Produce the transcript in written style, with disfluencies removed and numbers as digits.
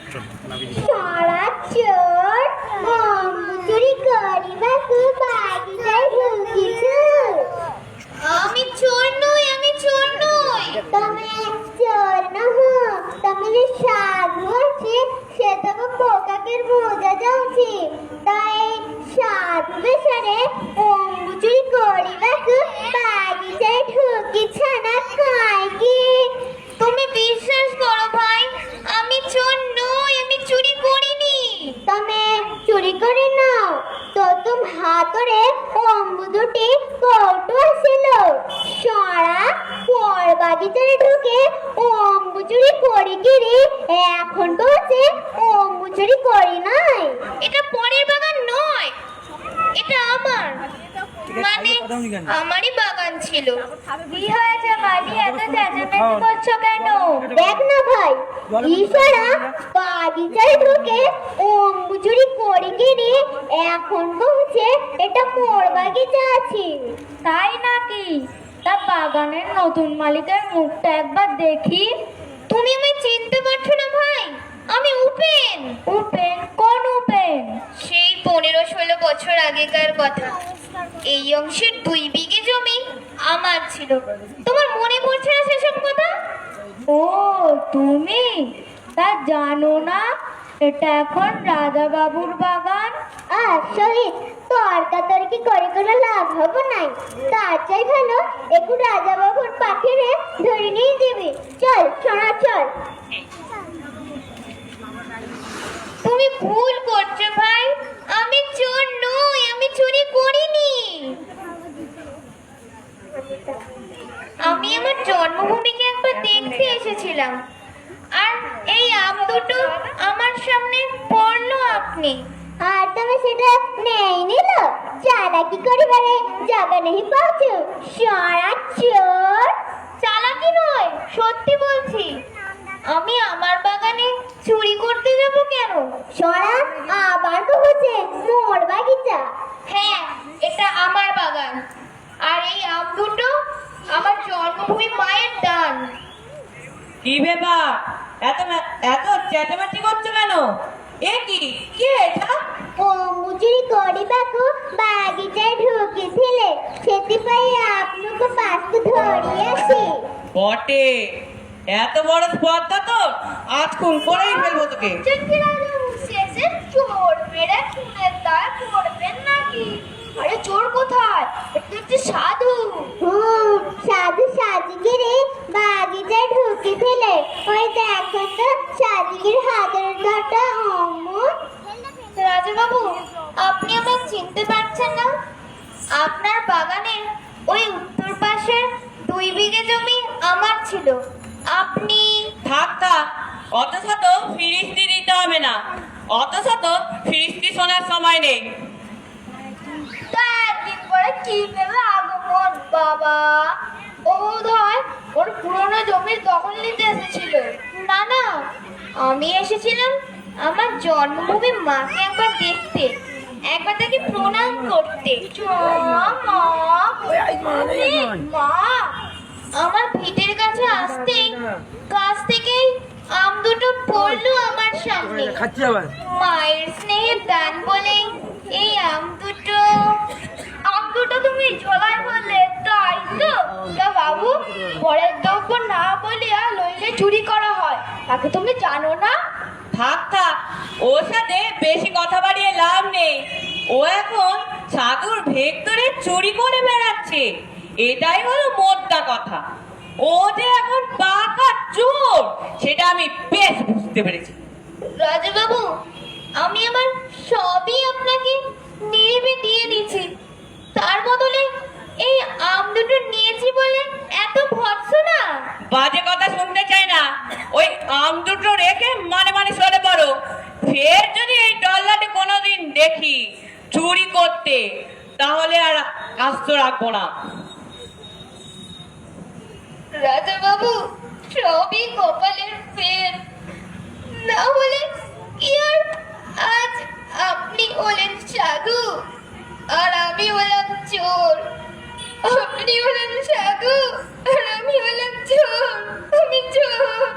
সারা চোর চুরি করিবাকু বাগিচায় ঢুকিছু। আমি চোর নই, আমি চোর নই। তুমি চোর নহো, তুমি যে সাধু আছে সে তবে পোকাকের বোঝা যাচ্ছে। তাই সাধু বেশারে অঙ্গু চুরি করিবাকু বাগিচায় ঢুকিছ না কাই কি? তুমি বিশ্বাস করো ভাই, আমি চোর নই, আমি চুরি করিনি। তুমি চুরি করে নাও তো তুম হাতরে অম্বু দুটি কৌটো আসিল। সারা পর বাগিচারে ঢুকে অম্বু চুরি করি গিরি, এখন তো হচ্ছে অম্বু চুরি করি নাই। এটা পরের বাগান নয়, এটা আমার, মানে আমারই বাগান ছিল। কি হয়েছে মালি, এত চেঁচামেচি করছো কেন? দেখ না ভাই, ইশারা বাগিচায় ঢুকে অম্বু চুরি করি গিরি, এখন বলছে এটা মোর বাগিচা আছে। তাই নাকি? তা বাগানের নতুন মালিকের মুখটা একবার দেখি। তুমি আমায় চিনতে পারছো না ভাই? আমি উপেন। উপেন? কোন উপেন? সেই 15-16 বছর আগেকার কথা। এই অংশের 2 বিঘে জমি আমার ছিল। তোমার মনে পড়ছে না সেসব কথা? ও তুমি? তা জানো না এটা এখন রাজা বাবুর বাগান? আসলে তর্কাতর্কি করে কোনো লাভ হবে নাই। তার চাই ভালো একটু রাজা বাবুর পাখিরে ধরে নিয়ে দিবি। চল সোনা চল। তুমি ভুল করছো ভাই, আমি চোর নই, আমি চুরি করিনি। আমি আমার জন্মভূমিকে একবার দেখতে এসেছিলাম, আর এই আম দুটো আমার সামনে পড়লো আপনি। আর তুমি সেটা নেই নিল, চালাকি করিবারে জায়গা নেই পাচ্ছো। সারা চোর। চালাকি নয়, সত্যি বলছি। আমি আমার বাগানে চুরি করতে যাব কেন? সোনা আবার তো হচ্ছে মোর বাগিচা। হ্যাঁ, এটা আমার বাগান, আর এই আম দুটো আমার জন্মভূমি মায়ের দান। কি ব্যাপার, এত চেঁচামেচি করছো কেন? এ কি, কে এটা? অম্বু চুরি করিবাকু বাগিচায় ঢুকিছিলে, সেথিপাই আপনাকে পাশে ধরিয়াছি। বটে, এত বড় স্পর্ধা তো আজ খুন করেই ফেলবো তোকে। শেষে চোর মেরে খুনের দায় পড়বেন নাকি? আরে চোর কোথায়? এটা হচ্ছে সাধু। সাধু সাজিগিরি বাগিচায় ঢুকিছিলে, ওই দেখো তো সাজিগির হাতের কাটা অম্বু। রাজাবাবু, আপনি আমায় চিনতে পারছেন না? আপনার বাগানের ওই উত্তর পাশের 2 বিঘে জমি আমার ছিল। আপনি থাক থাক, অত শত ফিরিস্তি দিতে হবে না, অত শত ফিরিস্তি শোনার সময় নেই। তা একদিন পরে কি ভেবে আগমন বাবা? ও বোধহয় ওর পুরনো জমির দখল নিতে এসেছিল। না না, আমি এসেছিলাম আমার জন্মভূমি মাকে একবার দেখতে, একবার তাকে প্রণাম করতে। মা আমার ভিটের কাছে আসতেই গাছ থেকেই আম দুটো পড়লো আমার সামনে। মায়ের স্নেহের দান বলে এই আম দুটো তুমি ঝোলায় বললে, তাই তো? তা বাবু, পরের দ্রব্য না বলিয়া লইলে চুরি করা হয়, তাকে তুমি জানো না? থাক থাক, ওর সাথে বেশি কথা বাড়িয়ে লাভ নেই। ও এখন সাধুর ভেগ ধরে চুরি করে বেড়াচ্ছে, এটাই হলো মোদ্দা কথা। ও যে এখন পাকা চোর, সেটা আমি বেশ বুঝতে পেরেছি। রাজাবাবু, আমি আমার সবই আপনাকে নিরিবে দিয়ে দিচ্ছি, তার বদলে এই আম দুটো নিয়েছি বলে এত ভর্ৎসনা? বাজে কথা শুনতে চাই না। ওই আম দুটো রেখে মানে মানে সরে পড়ো। ফের যদি এই টল্লাটে কোনোদিন দেখি চুরি করতে, তাহলে আর আস্ত রাখবো না। রাজাবাবু, সবই কপালের ফের, না হলে কি আর আজ আপনি হলেন সাধু আর আমি হলাম চোর। আপনি হলেন সাধু আর আমি হলাম চোর। আমি চোর।